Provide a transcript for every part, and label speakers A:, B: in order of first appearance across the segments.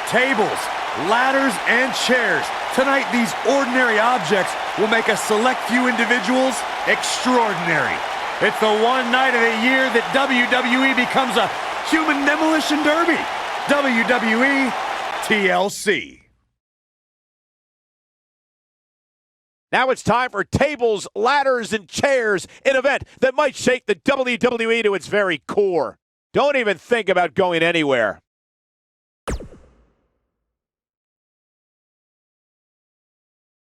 A: tables, ladders, and chairs. Tonight, these ordinary objects will make a select few individuals extraordinary. It's the one night of the year that WWE becomes a human demolition derby. WWE TLC.
B: Now it's time for tables, ladders, and chairs, an event that might shake the WWE to its very core. Don't even think about going anywhere.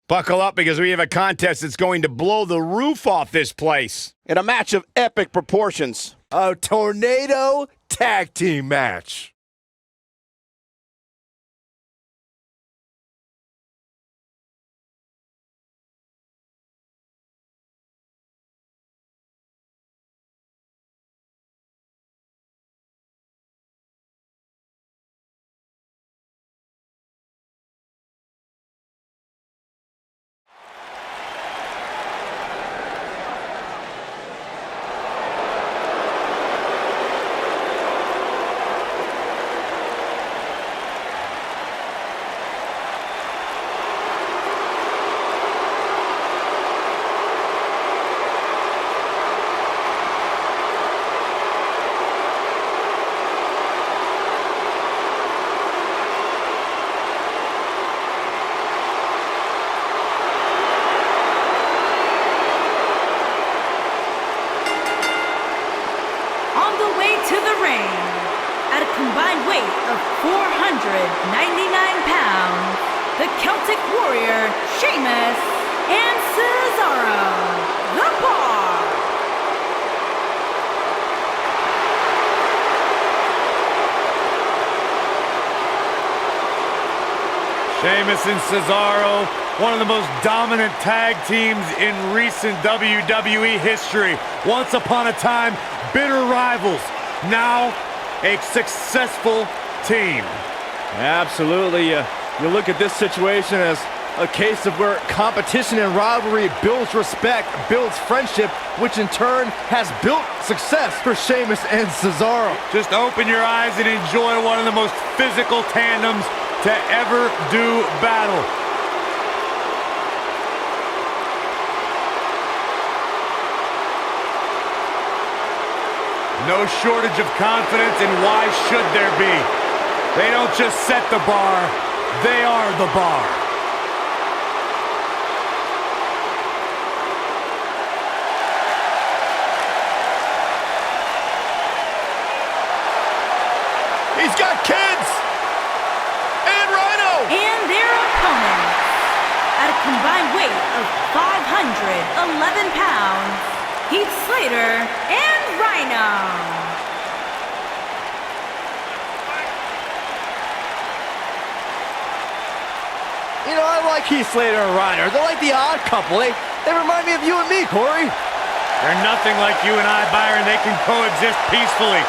C: Buckle up because we have a contest that's going to blow the roof off this place.
B: In a match of epic proportions.
D: A tornado tag team match.
E: To the ring, at a combined weight of 499 pounds, the Celtic Warrior, Sheamus, and Cesaro, the Bar.
A: Sheamus and Cesaro, one of the most dominant tag teams in recent WWE history. Once upon a time, bitter rivals. Now, a successful team.
D: Absolutely. You look at this situation as a case of where competition and rivalry builds respect, builds friendship, which in turn has built success for Sheamus and Cesaro.
A: Just open your eyes and enjoy one of the most physical tandems to ever do battle. No shortage of confidence, and why should there be? They don't just set the bar, they are the bar.
D: He's got kids! And RHYNO!
E: And their opponents, at a combined weight of 511 pounds, Heath Slater and RHYNO.
D: You know, I like Heath Slater and RHYNO. They're like the odd couple. They remind me of you and me, Corey.
A: They're nothing like you and I, Byron. They can coexist peacefully.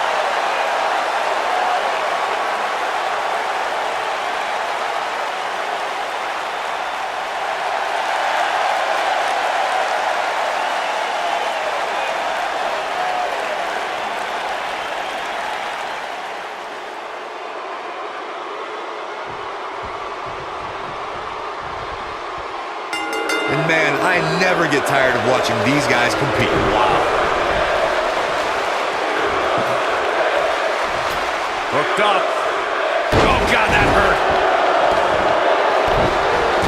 F: And man, I never get tired of watching these guys compete. Wow.
A: Hooked up. Oh, God, that hurt.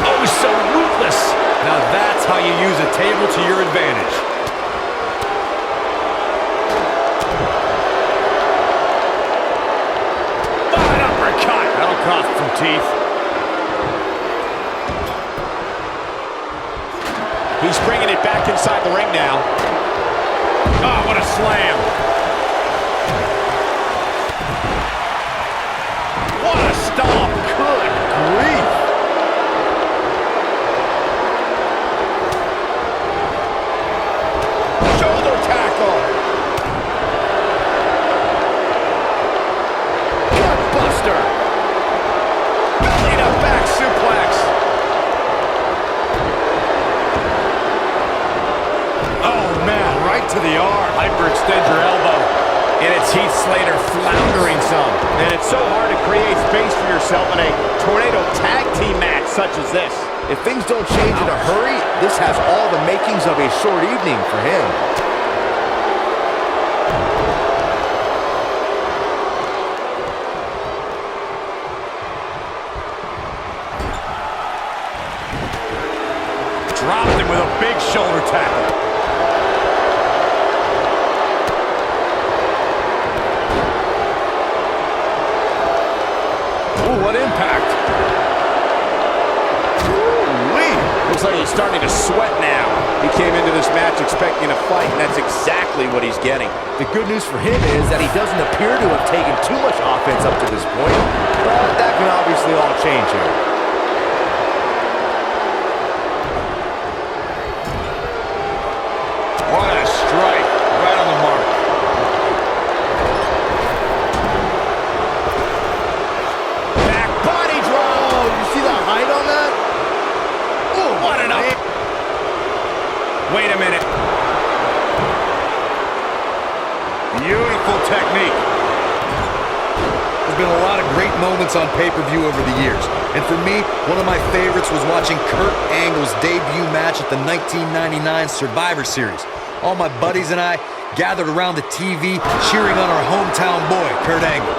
C: Oh, he's so ruthless.
F: Now that's how you use a table to your advantage.
A: Oh, an uppercut. That'll cost some teeth.
B: He's bringing it back inside the ring now.
A: Oh, what a slam. What a stomp. Good grief.
B: Shoulder tackle. Gutbuster. Belly to back suplex.
A: To the arm. Hyperextend your elbow.
B: And it's Heath Slater floundering some. And it's so hard to create space for yourself in a tornado tag team match such as this.
D: If things don't change in a hurry, this has all the makings of a short evening for him.
A: Dropped him with a big shoulder tackle.
D: Ooh, what impact. Ooh-wee.
B: Looks like he's starting to sweat now. He came into this match expecting a fight, and that's exactly what he's getting.
D: The good news for him is that he doesn't appear to have taken too much offense up to this point, but that can obviously all change here.
A: What a strike. Right on the mark.
D: Back body drop. You see the height on that?
A: Ooh, what an up. Wait a minute. Beautiful technique.
F: There's been a lot of great moments on pay-per-view over the years. And for me, one of my favorites was watching Kurt Angle's debut match at the 1999 Survivor Series. All my buddies and I gathered around the TV cheering on our hometown boy, Kurt Angle.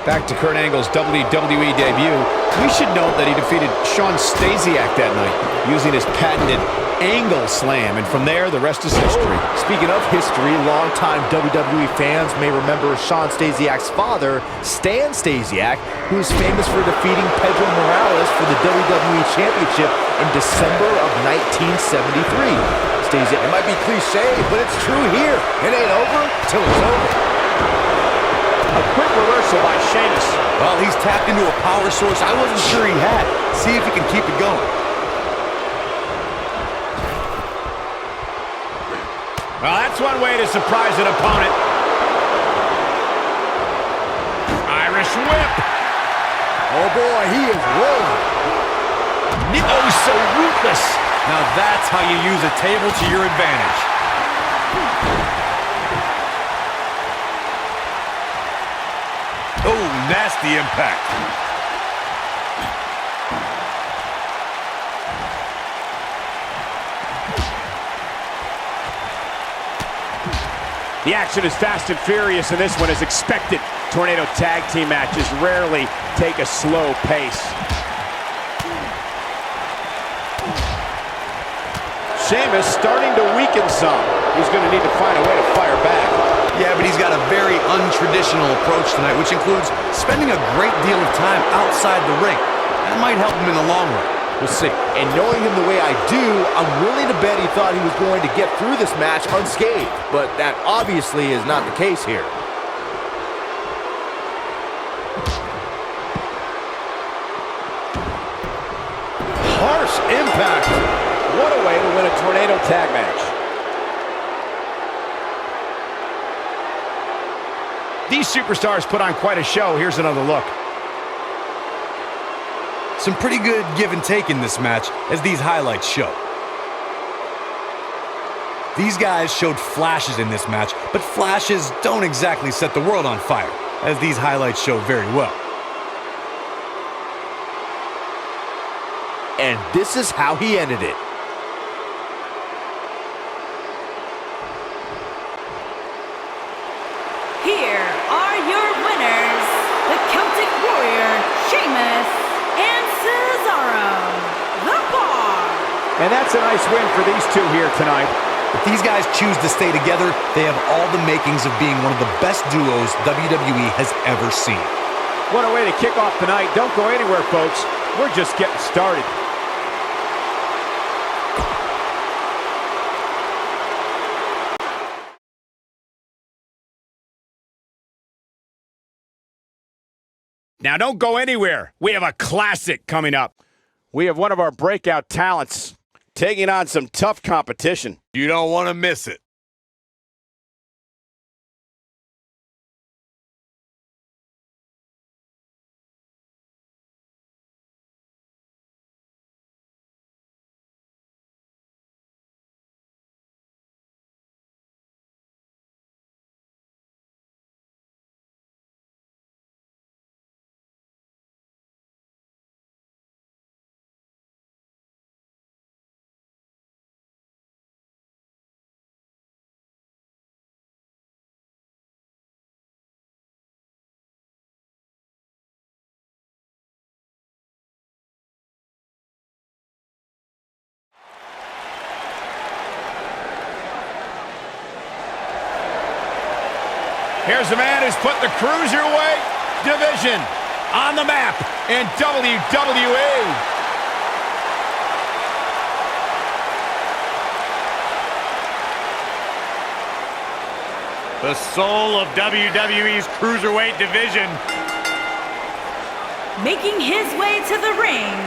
C: Back to Kurt Angle's WWE debut. We should note that he defeated Shawn Stasiak that night using his patented Angle Slam, and from there, the rest is history.
D: Speaking of history, longtime WWE fans may remember Shawn Stasiak's father, Stan Stasiak, who is famous for defeating Pedro Morales for the WWE Championship in December of 1973. Stasiak, it might be cliche, but it's true here. It ain't over till it's over.
B: A quick reversal by Sheamus.
F: Well, he's tapped into a power source I wasn't sure he had. See if he can keep it going.
C: Well, that's one way to surprise an opponent. Irish whip.
D: Oh boy, he is rolling.
C: Oh, so ruthless.
A: Now that's how you use a table to your advantage. Oh, nasty impact.
B: The action is fast and furious, and this one is expected. Tornado tag team matches rarely take a slow pace. Sheamus starting to weaken some. He's going to need to find a way to fire back.
F: Yeah, but he's got a very untraditional approach tonight, which includes spending a great deal of time outside the ring. That might help him in the long run. We'll see.
D: And knowing him the way I do, I'm willing to bet he thought he was going to get through this match unscathed. But that obviously is not the case here.
B: Harsh impact. What a way to win a tornado tag match.
C: These superstars put on quite a show. Here's another look.
F: Some pretty good give and take in this match, as these highlights show. These guys showed flashes in this match, but flashes don't exactly set the world on fire, as these highlights show very well.
D: And this is how he ended it.
E: Here are your winners, the Celtic Warrior, Sheamus, and Cesaro, the Bar.
B: And that's a nice win for these two here tonight.
F: If these guys choose to stay together, they have all the makings of being one of the best duos WWE has ever seen.
B: What a way to kick off tonight. Don't go anywhere, folks. We're just getting started.
C: Now, don't go anywhere. We have a classic coming up.
B: We have one of our breakout talents taking on some tough competition.
A: You don't want to miss it.
B: Here's the man who's put the Cruiserweight division on the map in WWE.
A: The soul of WWE's Cruiserweight division.
E: Making his way to the ring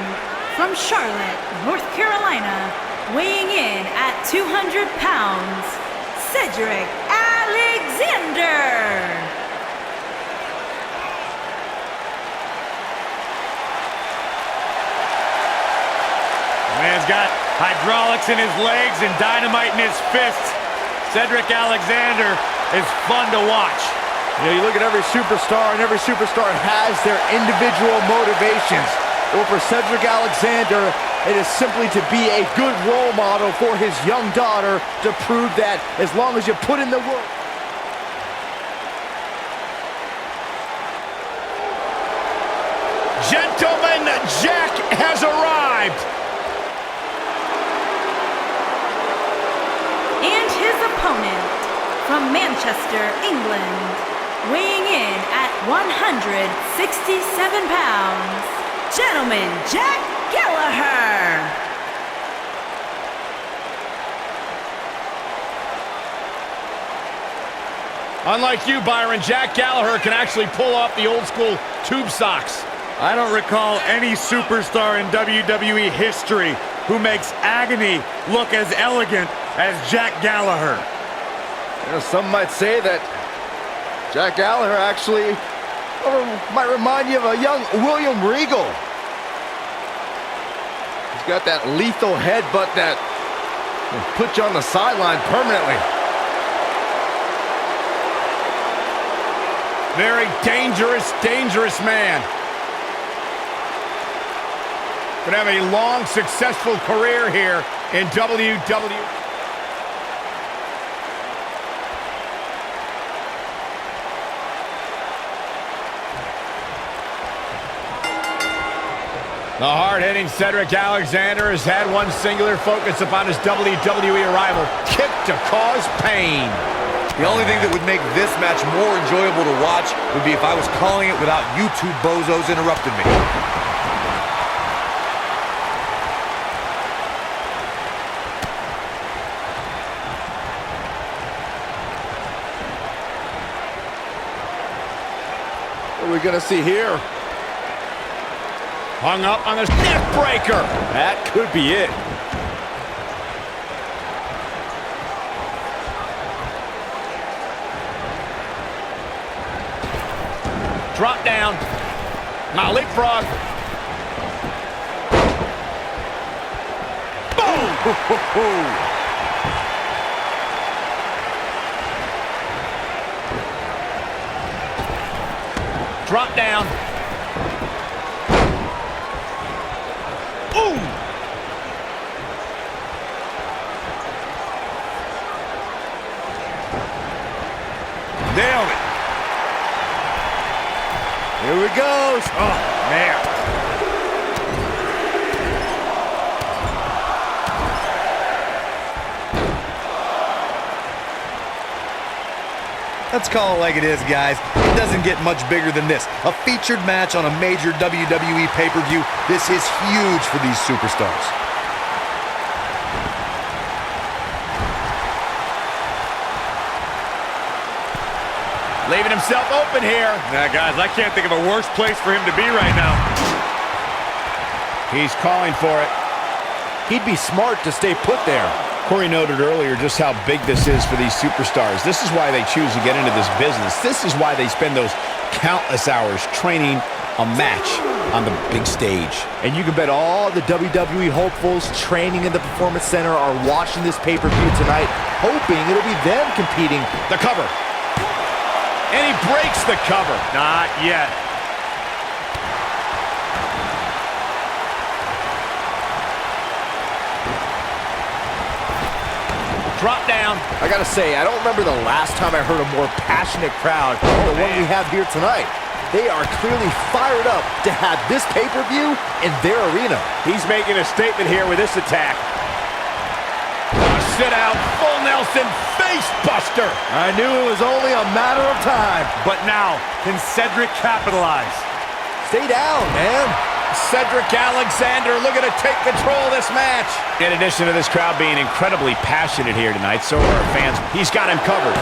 E: from Charlotte, North Carolina, weighing in at 200 pounds, Cedric Alexander.
A: Man's got hydraulics in his legs and dynamite in his fists. Cedric Alexander is fun to watch.
D: You know, you look at every superstar, and every superstar has their individual motivations. Well, for Cedric Alexander, it is simply to be a good role model for his young daughter to prove that as long as you put in the work.
B: Gentlemen, Jack has arrived.
E: And his opponent from Manchester, England, weighing in at 167 pounds, gentleman Jack Gallagher.
B: Unlike you, Byron, Jack Gallagher can actually pull off the old school tube socks.
A: I don't recall any superstar in WWE history who makes agony look as elegant as Jack Gallagher.
D: You know, some might say that Jack Gallagher actually might remind you of a young William Regal. He's got that lethal headbutt that will put you on the sideline permanently.
B: Very dangerous, dangerous man. Gonna have a long, successful career here in WWE. The hard-hitting Cedric Alexander has had one singular focus upon his WWE arrival: kick to cause pain.
F: The only thing that would make this match more enjoyable to watch would be if I was calling it without you two bozos interrupting me.
D: What are we gonna see here?
B: Hung up on this neck breaker.
D: That could be it.
B: Drop down. Now leapfrog. Boom! Drop down. Ooh!
A: Nailed it.
D: Here we go.
A: Oh, man.
F: Let's call it like it is, guys. It doesn't get much bigger than this. A featured match on a major WWE pay-per-view. This is huge for these superstars.
B: Leaving himself open here.
A: Now, guys, I can't think of a worse place for him to be right now.
B: He's calling for it.
D: He'd be smart to stay put there.
C: Corey noted earlier just how big this is for these superstars. This is why they choose to get into this business. This is why they spend those countless hours training a match on the big stage.
D: And you can bet all the WWE hopefuls training in the Performance Center are watching this pay-per-view tonight, hoping it'll be them competing.
B: The cover. And he breaks the cover.
A: Not yet.
B: Drop down.
D: I gotta say, I don't remember the last time I heard a more passionate crowd than the one we have here tonight. They are clearly fired up to have this pay-per-view in their arena.
B: He's making a statement here with this attack. Sit out, full Nelson, face buster.
D: I knew it was only a matter of time.
A: But now, can Cedric capitalize?
D: Stay down, man.
C: Cedric Alexander looking to take control of this match. In addition to this crowd being incredibly passionate here tonight, so are our fans. He's got him covered.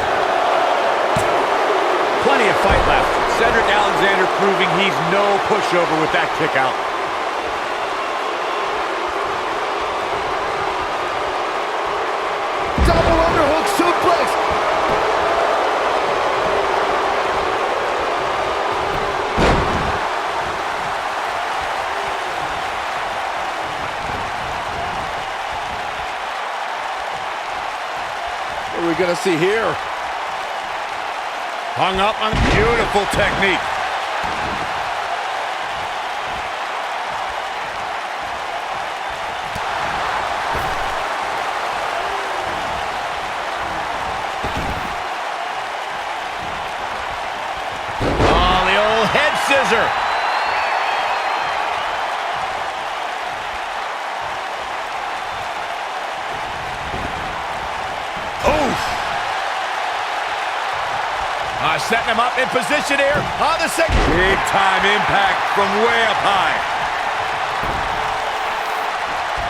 C: Plenty of fight left.
A: Cedric Alexander proving he's no pushover with that kick out.
D: Double underhook suplex. What are we gonna see here?
A: Hung up on beautiful technique.
C: Oh, the old head scissor. Setting him up in position here on the second.
A: Big time impact from way up high.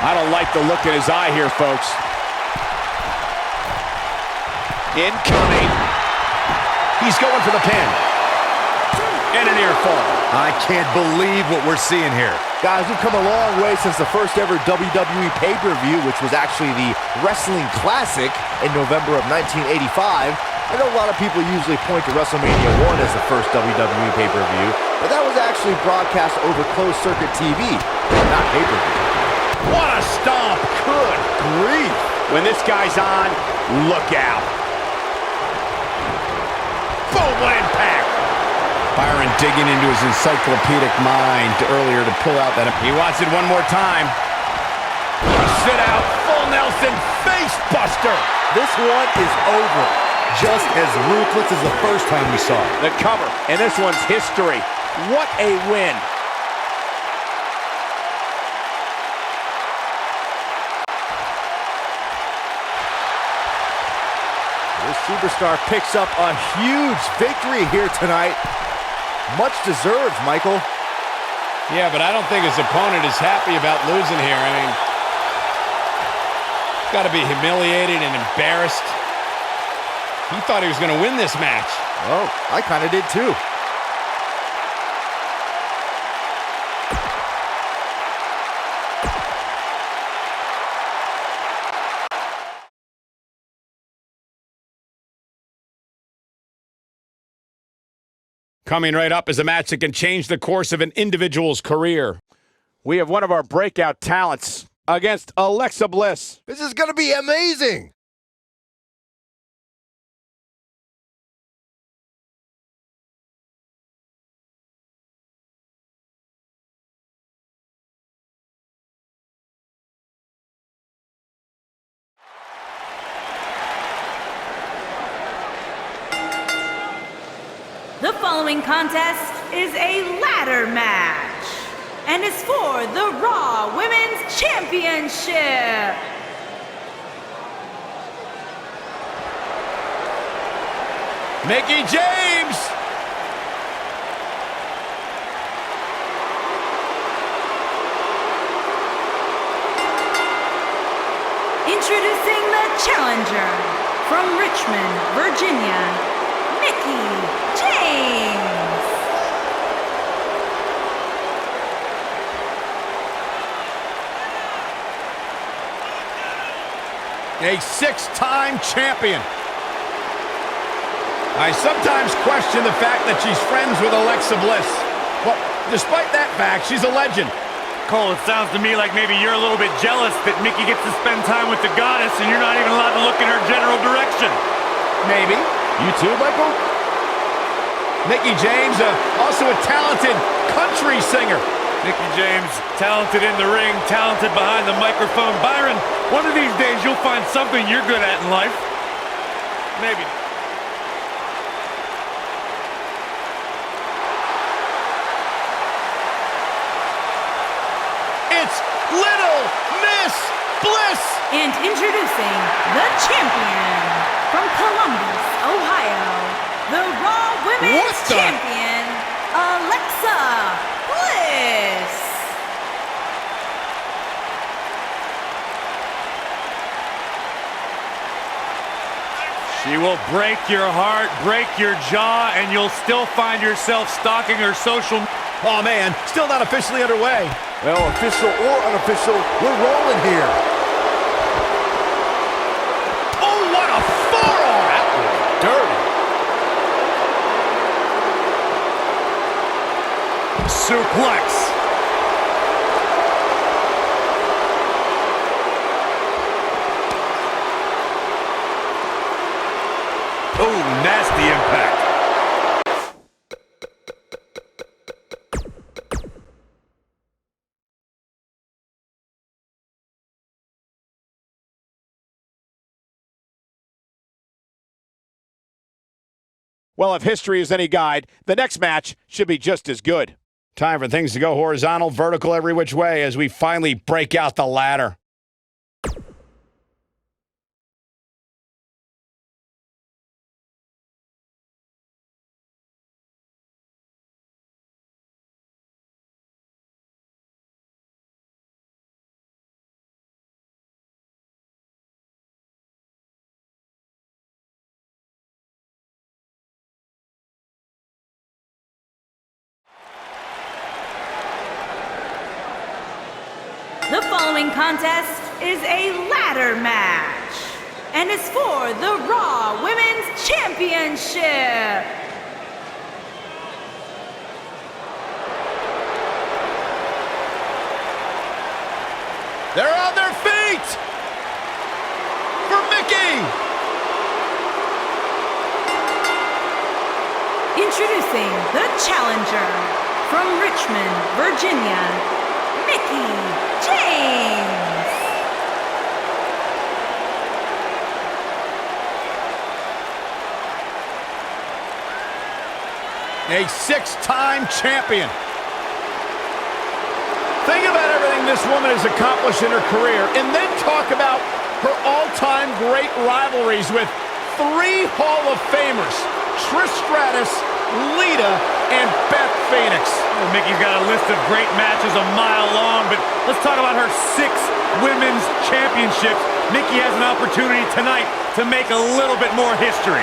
B: I don't like the look in his eye here, folks.
C: Incoming. He's going for the pin. And a near fall.
F: I can't believe what we're seeing here.
D: Guys, we've come a long way since the first ever WWE pay-per-view, which was actually the Wrestling Classic in November of 1985. I know a lot of people usually point to WrestleMania 1 as the first WWE pay-per-view, but that was actually broadcast over closed-circuit TV, not pay-per-view.
B: What a stomp.
D: Good grief.
B: When this guy's on, look out. Boom, what impact.
C: Byron digging into his encyclopedic mind earlier to pull out that.
B: He wants it one more time. Sit out, full Nelson, face buster.
F: This one is over. Just as ruthless as the first time we saw it.
B: The cover, and this one's history. What a win.
D: This superstar picks up a huge victory here tonight. Much deserved, Michael.
C: Yeah, but I don't think his opponent is happy about losing here. I mean, got to be humiliated and embarrassed. He thought he was going to win this match.
D: Oh, I kind of did too.
C: Coming right up is a match that can change the course of an individual's career.
B: We have one of our breakout talents against Alexa Bliss.
D: This is going to be amazing.
E: The following contest is a ladder match and is for the Raw Women's Championship.
C: Mickie James!
E: Introducing the challenger from Richmond, Virginia, Mickie James.
C: A six-time champion. I sometimes question the fact that she's friends with Alexa Bliss. But despite that fact, she's a legend.
A: Cole, it sounds to me like maybe you're a little bit jealous that Mickie gets to spend time with the goddess and you're not even allowed to look in her general direction.
C: Maybe. You too, Michael? Mickie James, also a talented country singer.
A: Mickie James, talented in the ring, talented behind the microphone. Byron, one of these days you'll find something you're good at in life. Maybe.
B: It's Little Miss Bliss.
E: And introducing the champion from Columbus, Ohio, the Raw Women's Champion, Alexa Bliss.
A: She will break your heart, break your jaw, and you'll still find yourself stalking her social.
C: Oh man, still not officially underway.
D: Well, official or unofficial, we're rolling here.
C: Oh, what a forearm!
D: That was dirty.
A: Suplex. Oh, nasty impact.
B: Well, if history is any guide, the next match should be just as good.
C: Time for things to go horizontal, vertical, every which way as we finally break out the ladder.
E: The following contest is a ladder match and is for the Raw Women's Championship.
C: They're on their feet! For Mickey!
E: Introducing the challenger from Richmond, Virginia, Mickey James.
C: A six-time champion. Think about everything this woman has accomplished in her career, and then talk about her all-time great rivalries with three Hall of Famers, Trish Stratus, Lita, and Beth Phoenix.
A: Well, Mickey's got a list of great matches a mile long, but let's talk about her 6 women's championships. Mickey has an opportunity tonight to make a little bit more history.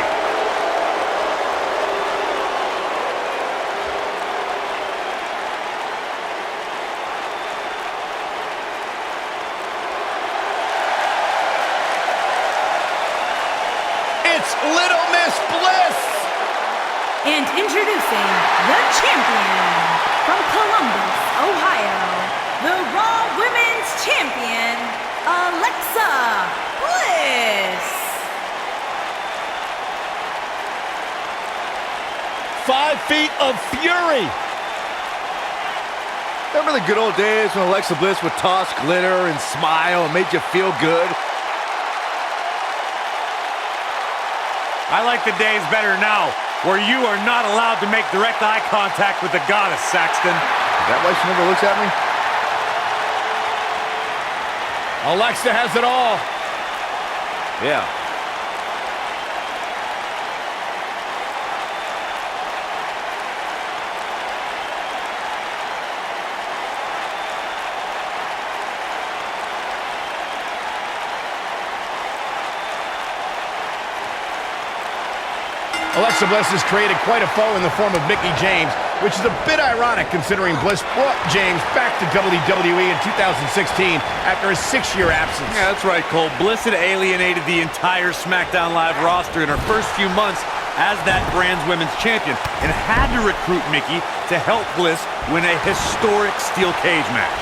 C: It's Little Miss Bliss!
E: And introducing the champion from Columbus, Ohio, the Raw Women's Champion, Alexa Bliss.
C: 5 feet of fury!
D: Remember the good old days when Alexa Bliss would toss glitter and smile and made you feel good?
A: I like the days better now, where you are not allowed to make direct eye contact with the goddess, Saxton.
D: Is that why she never looks at me?
C: Alexa has it all.
D: Yeah.
C: Alexa Bliss has created quite a foe in the form of Mickey James, which is a bit ironic considering Bliss brought James back to WWE in 2016 after a 6-year absence.
A: Yeah, that's right, Cole. Bliss had alienated the entire SmackDown Live roster in her first few months as that brand's women's champion and had to recruit Mickey to help Bliss win a historic steel cage match.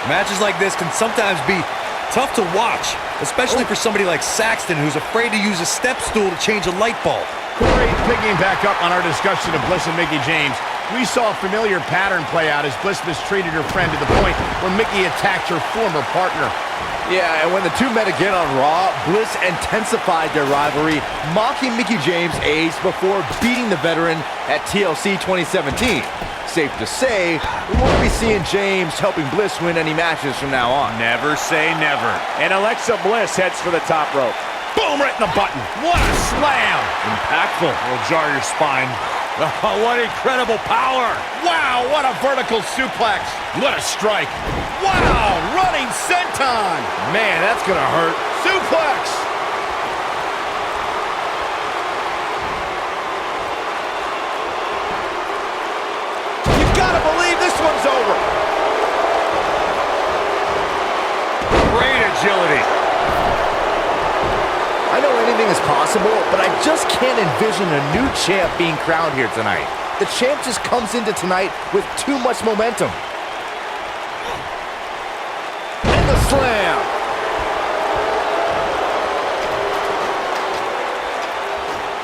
F: Matches like this can sometimes be tough to watch, especially for somebody like Saxton who's afraid to use a step stool to change a light bulb.
C: Corey, picking back up on our discussion of Bliss and Mickey James, we saw a familiar pattern play out as Bliss mistreated her friend to the point where Mickey attacked her former partner.
D: Yeah, and when the two met again on Raw, Bliss intensified their rivalry, mocking Mickey James' age before beating the veteran at TLC 2017. safe to say, we won't be seeing James helping Bliss win any matches from now on.
A: Never say never.
B: And Alexa Bliss heads for the top rope.
C: Boom, right in the button. What a slam.
A: Impactful. Will jar your spine. Oh, what incredible power.
C: Wow, what a vertical suplex. What a strike. Wow, running senton.
D: Man, that's gonna hurt.
C: Suplex. You gotta believe this one's over.
A: Great agility.
D: I know anything is possible, but I just can't envision a new champ being crowned here tonight. The champ just comes into tonight with too much momentum. And the slam.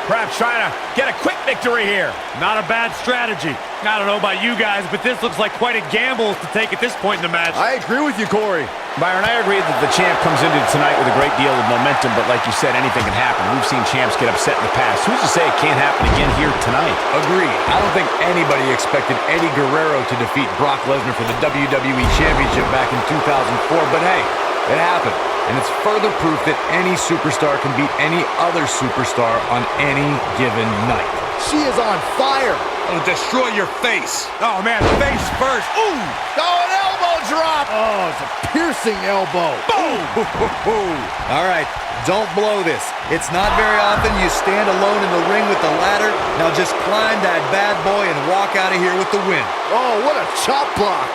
C: Perhaps trying to get a quick victory here.
A: Not a bad strategy. I don't know about you guys, but this looks like quite a gamble to take at this point in the match.
D: I agree with you, Corey.
C: Byron, I agree that the champ comes into tonight with a great deal of momentum, but like you said, anything can happen. We've seen champs get upset in the past. Who's to say it can't happen again here tonight?
F: Agreed. I don't think anybody expected Eddie Guerrero to defeat Brock Lesnar for the WWE Championship back in 2004, but hey, it happened. And it's further proof that any superstar can beat any other superstar on any given night.
D: She is on fire.
F: It'll destroy your face.
A: Oh, man, face first.
C: Ooh! Oh, an elbow drop!
D: Oh, it's a piercing elbow.
C: Boom!
F: All right, don't blow this. It's not very often you stand alone in the ring with the ladder. Now just climb that bad boy and walk out of here with the win.
D: Oh, what a chop block.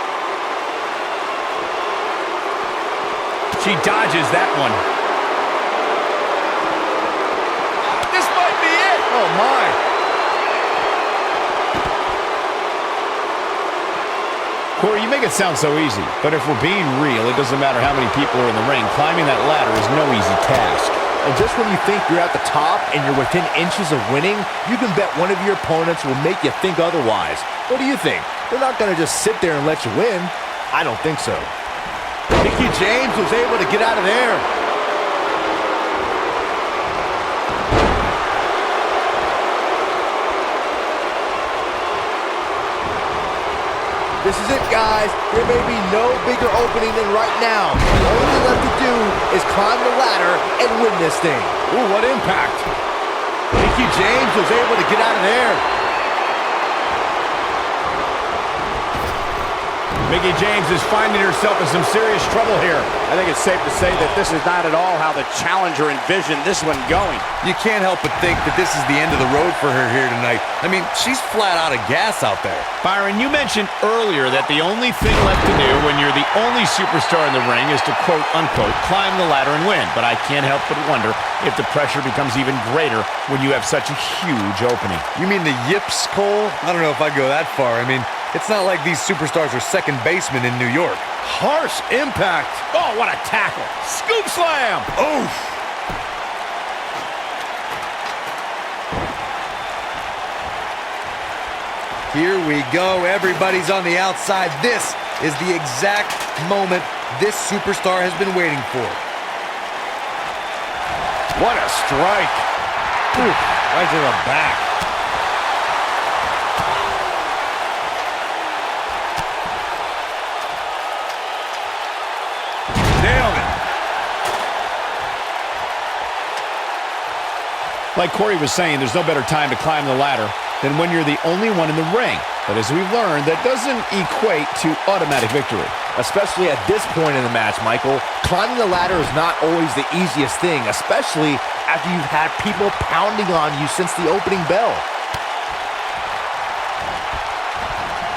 C: She dodges that one. This might be it!
D: Oh, my.
C: Corey, you make it sound so easy, but if we're being real, it doesn't matter how many people are in the ring. Climbing that ladder is no easy task.
D: And just when you think you're at the top and you're within inches of winning, you can bet one of your opponents will make you think otherwise. What do you think? They're not going to just sit there and let you win. I don't think so. Mickie James was able to get out of there. This is it, guys. There may be no bigger opening than right now. The only thing left to do is climb the ladder and win this thing. Ooh, what impact. Mickie James was able to get out of there.
C: Mickie James is finding herself in some serious trouble here.
B: I think it's safe to say that this is not at all how the challenger envisioned this one going.
F: You can't help but think that this is the end of the road for her here tonight. I mean, she's flat out of gas out there.
C: Byron, you mentioned earlier that the only thing left to do when you're the only superstar in the ring is to quote-unquote climb the ladder and win. But I can't help but wonder if the pressure becomes even greater when you have such a huge opening.
F: You mean the yips, Cole? I don't know if I'd go that far. I mean, it's not like these superstars are second basemen in New York.
D: Harsh impact.
C: Oh, what a tackle. Scoop slam.
F: Oof. Here we go. Everybody's on the outside. This is the exact moment this superstar has been waiting for.
D: What a strike. Oof, right to the back.
A: Nailed it.
C: Like Corey was saying, there's no better time to climb the ladder than when you're the only one in the ring. But as we've learned, that doesn't equate to automatic victory.
D: Especially at this point in the match, Michael. Climbing the ladder is not always the easiest thing, especially after you've had people pounding on you since the opening bell.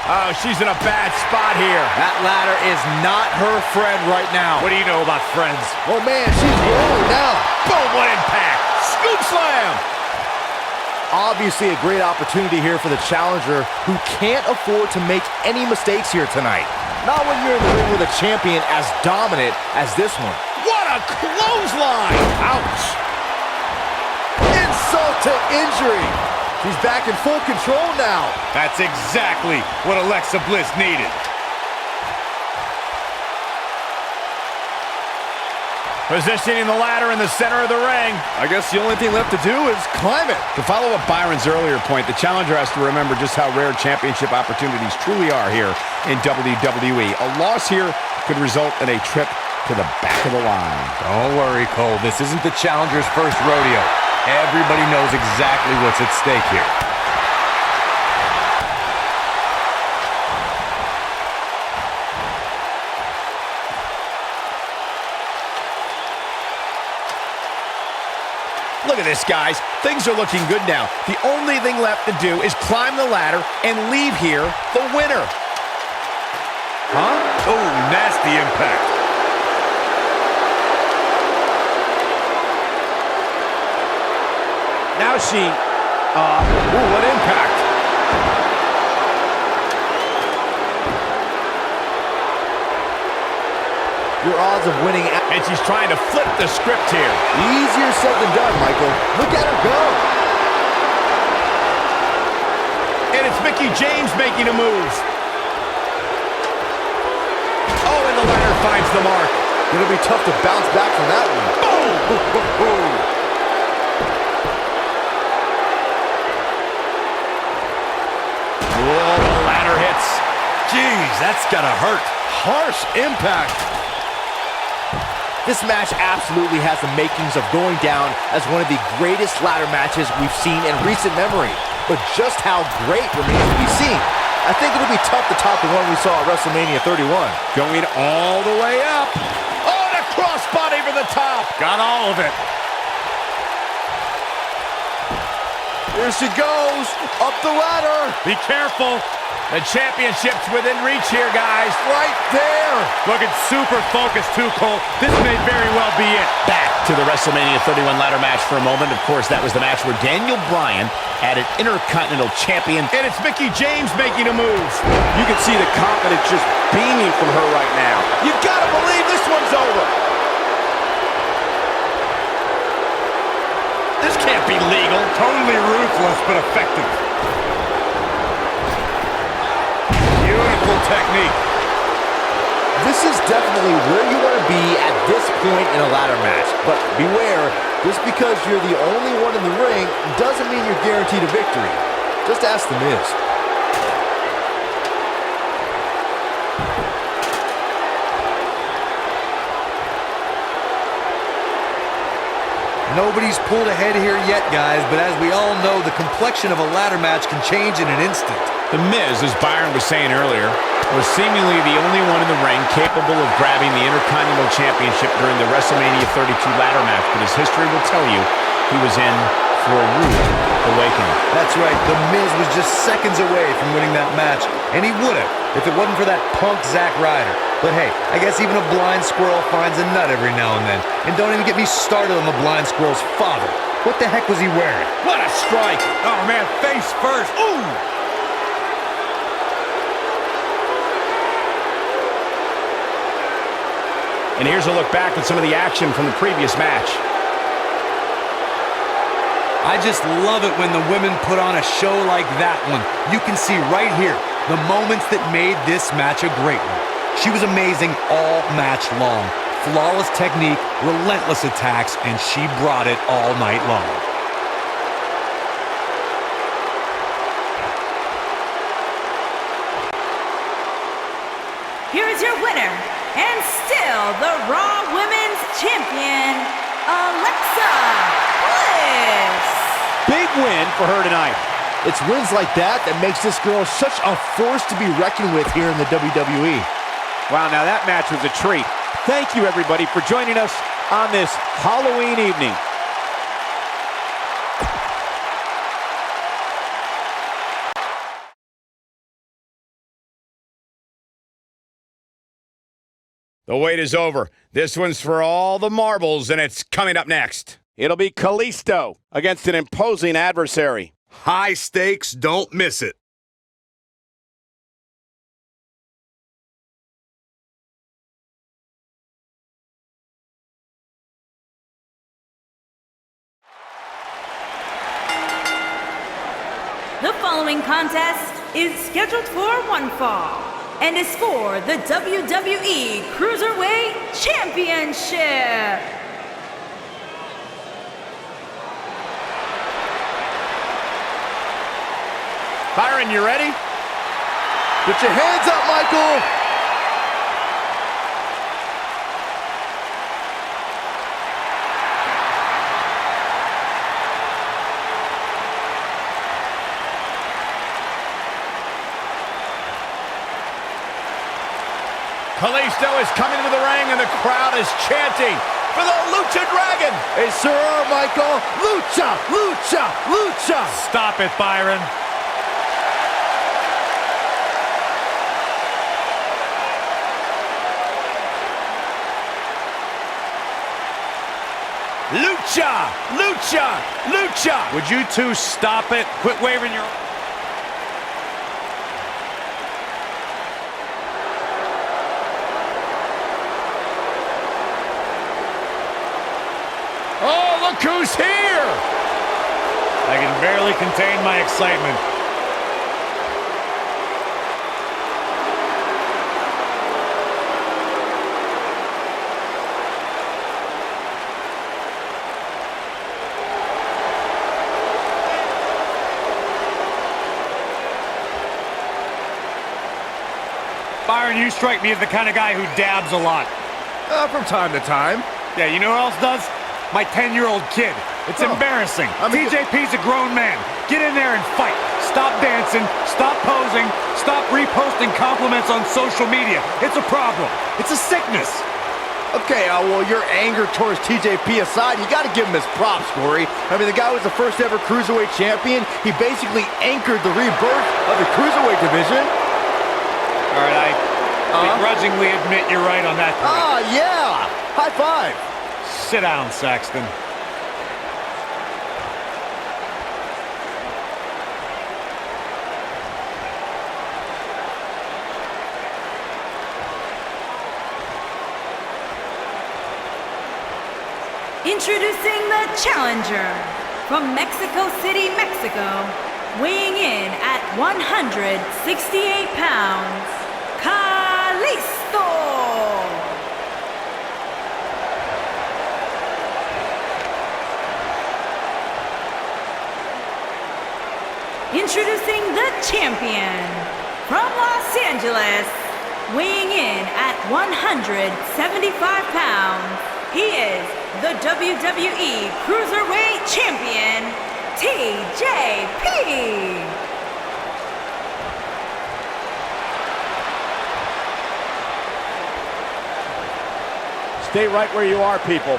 C: Oh, she's in a bad spot here.
D: That ladder is not her friend right now.
A: What do you know about friends?
D: Oh, man, she's rolling now.
C: Boom, what impact. Scoop slam.
D: Obviously a great opportunity here for the challenger who can't afford to make any mistakes here tonight. Not when you're in the ring with a champion as dominant as this one.
C: What a clothesline.
D: Ouch. Insult to injury. She's back in full control now.
A: That's exactly what Alexa Bliss needed.
B: Positioning the ladder in the center of the ring.
D: I guess the only thing left to do is climb it.
C: To follow up Byron's earlier point, the challenger has to remember just how rare championship opportunities truly are here in WWE. A loss here could result in a trip to the back of the line.
F: Don't worry, Cole. This isn't the challenger's first rodeo. Everybody knows exactly what's at stake here.
C: Look at this, guys. Things are looking good now. The only thing left to do is climb the ladder and leave here the winner.
A: Huh? Oh, nasty impact.
B: Now she, what impact.
D: Your odds of winning,
B: And she's trying to flip the script here.
D: easier said than done, Michael. Look at her go.
B: And it's Mickie James making a move. Oh, and the ladder finds the mark.
D: It'll be tough to bounce back from that one.
B: Boom! Whoa, the ladder hits.
A: Jeez, that's gotta hurt.
D: Harsh impact. This match absolutely has the makings of going down as one of the greatest ladder matches we've seen in recent memory. But just how great remains to be seen. I think it'll be tough to top the one we saw at WrestleMania 31.
B: Going all the way up. Oh, and a crossbody for the top.
A: Got all of it.
D: Here she goes, up the ladder.
A: Be careful.
B: The championship's within reach here, guys.
D: Right there.
A: Looking super focused too, Cole. This may very well be it.
C: Back to the WrestleMania 31 ladder match for a moment. Of course, that was the match where Daniel Bryan added Intercontinental Champion.
B: And it's Mickie James making a move. You can see the confidence just beaming from her right now. You gotta believe this one's over. This can't be legal.
A: Totally ruthless, but effective. Beautiful technique.
D: This is definitely where you want to be at this point in a ladder match. But beware, just because you're the only one in the ring doesn't mean you're guaranteed a victory. Just ask The Miz.
F: Nobody's pulled ahead here yet, guys, but as we all know, the complexion of a ladder match can change in an instant.
C: The Miz, as Byron was saying earlier, was seemingly the only one in the ring capable of grabbing the Intercontinental Championship during the WrestleMania 32 ladder match, but as history will tell you, he was in for a rude awakening.
F: That's right, The Miz was just seconds away from winning that match, and he would have if it wasn't for that punk Zack Ryder. But hey, I guess even a blind squirrel finds a nut every now and then. And don't even get me started on the blind squirrel's father. What the heck was he wearing?
B: What a strike.
A: Oh, man, face first. Ooh!
C: And here's a look back at some of the action from the previous match.
F: I just love it when the women put on a show like that one. You can see right here the moments that made this match a great one. She was amazing all match long. Flawless technique, relentless attacks, and she brought it all night long.
E: Here is your winner, and still the Raw Women's Champion, Alexa Bliss.
B: Big win for her tonight.
D: It's wins like that that makes this girl such a force to be reckoned with here in the WWE.
B: Wow, now that match was a treat. Thank you, everybody, for joining us on this Halloween evening.
C: The wait is over. This one's for all the marbles, and it's coming up next.
B: It'll be Kalisto against an imposing adversary.
A: High stakes, don't miss it.
E: The following contest is scheduled for one fall. and is for the WWE Cruiserweight Championship.
B: Byron, you ready?
D: Put your hands up, Michael!
B: Kalisto is coming into the ring and the crowd is chanting for the Lucha Dragon.
D: Hey, sir, Michael. Lucha, Lucha, Lucha.
A: Stop it, Byron.
B: Lucha, Lucha, Lucha.
A: Would you two stop it? Quit waving your...
B: Oh, look who's here!
A: I can barely contain my excitement. Byron, you strike me as the kind of guy who dabs a lot.
D: From time to time.
A: Yeah, you know who else does? My 10-year-old kid. It's embarrassing. TJP's a grown man. Get in there and fight. Stop dancing. Stop posing. Stop reposting compliments on social media. It's a problem. It's a sickness.
D: Okay, well, your anger towards TJP aside, you got to give him his props, Corey. I mean, the guy was the first ever Cruiserweight champion. He basically anchored the rebirth of the Cruiserweight division.
A: All right, I begrudgingly admit you're right on that point.
D: Ah, yeah. High five.
A: Sit down, Saxton.
E: Introducing the challenger from Mexico City, Mexico, weighing in at 168 pounds, Kalisto. Introducing the champion from Los Angeles, weighing in at 175 pounds, he is the WWE Cruiserweight Champion, TJP.
B: Stay right where you are, people.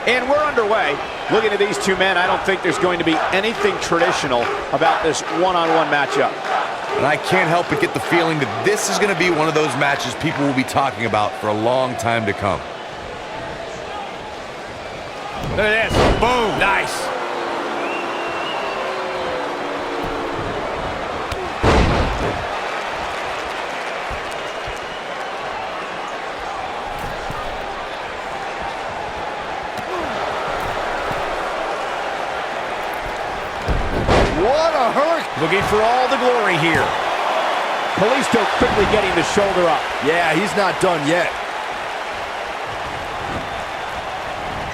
B: And we're underway. Looking at these two men, I don't think there's going to be anything traditional about this one-on-one matchup.
F: And I can't help but get the feeling that this is going to be one of those matches people will be talking about for a long time to come.
B: Look at this. Boom. Nice.
D: What a hurt.
B: Looking for all the glory here. Kalisto quickly getting the shoulder up.
D: Yeah, he's not done yet.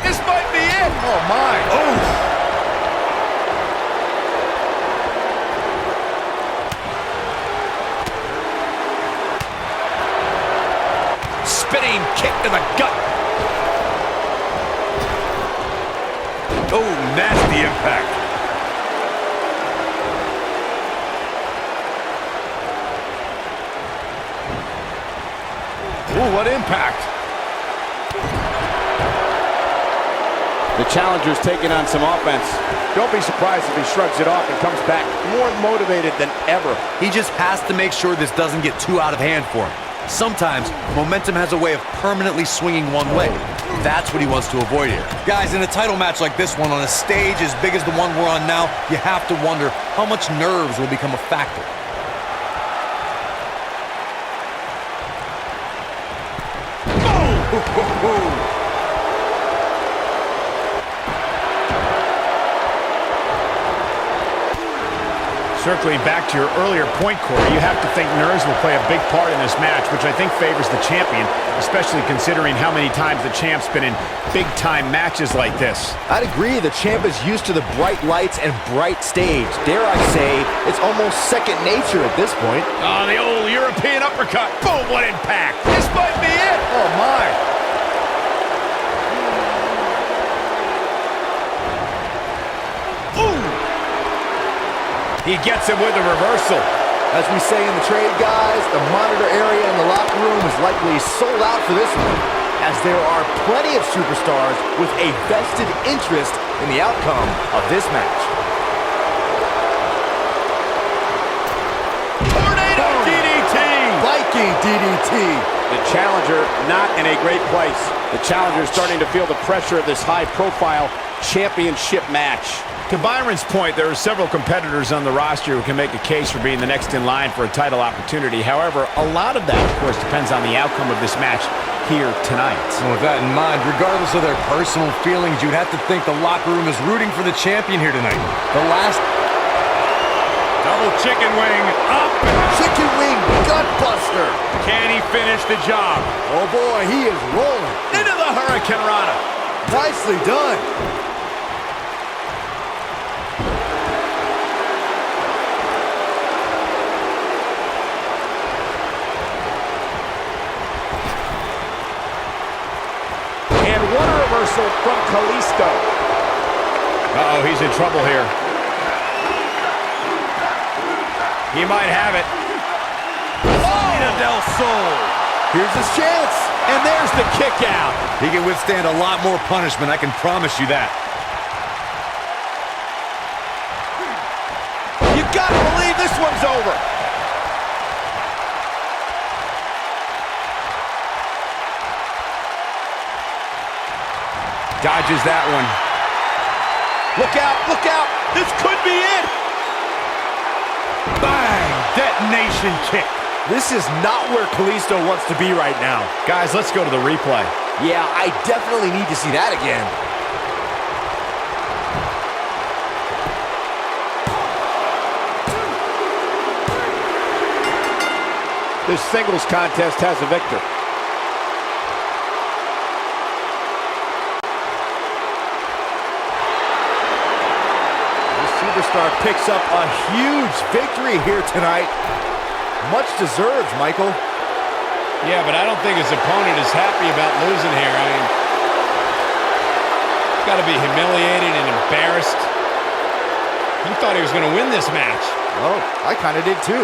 D: This might be it. Oh, my. Oh.
B: Spinning kick to the gut.
A: Oh, nasty impact.
D: Ooh, what impact.
B: The challenger's taking on some offense. Don't be surprised if he shrugs it off and comes back more motivated than ever.
F: He just has to make sure this doesn't get too out of hand for him. Sometimes, momentum has a way of permanently swinging one way. That's what he wants to avoid here. Guys, in a title match like this one, on a stage as big as the one we're on now, you have to wonder how much nerves will become a factor. Oh!
C: Circling back to your earlier point, Corey, you have to think nerves will play a big part in this match, which I think favors the champion, especially considering how many times the champ's been in big-time matches like this.
D: I'd agree, the champ is used to the bright lights and bright stage. Dare I say, it's almost second nature at this point.
C: Oh, the old European uppercut. Boom, what impact. This might be it.
D: Oh, my.
C: He gets him with a reversal.
D: As we say in the trade, guys, the monitor area in the locker room is likely sold out for this one, as there are plenty of superstars with a vested interest in the outcome of this match.
C: Tornado DDT!
D: Viking DDT!
B: The challenger not in a great place. The challenger is starting to feel the pressure of this high-profile championship match.
C: To Byron's point, there are several competitors on the roster who can make a case for being the next in line for a title opportunity. However, a lot of that, of course, depends on the outcome of this match here tonight.
F: And with that in mind, regardless of their personal feelings, you'd have to think the locker room is rooting for the champion here tonight. The last...
A: Double chicken wing up.
D: Chicken wing gutbuster.
A: Can he finish the job?
D: Oh boy, he is rolling.
C: Into the Hurricane Rana.
D: Nicely done.
B: What a reversal from Kalisto.
C: Uh-oh, he's in trouble here. He might have it.
A: Salida del Sol.
D: Here's his chance.
C: And there's the kick out.
F: He can withstand a lot more punishment, I can promise you that.
B: You gotta believe this one's over.
C: Dodges that one.
B: Look out, look out. This could be it.
A: Bang! Detonation kick.
D: This is not where Kalisto wants to be right now.
C: Guys, let's go to the replay.
D: Yeah, I definitely need to see that again.
B: This singles contest has a victor.
D: Superstar picks up a huge victory here tonight. Much deserved, Michael.
C: Yeah, but I don't think his opponent is happy about losing here. I mean, he's got to be humiliated and embarrassed. He thought he was going to win this match.
D: Oh, I kind of did too.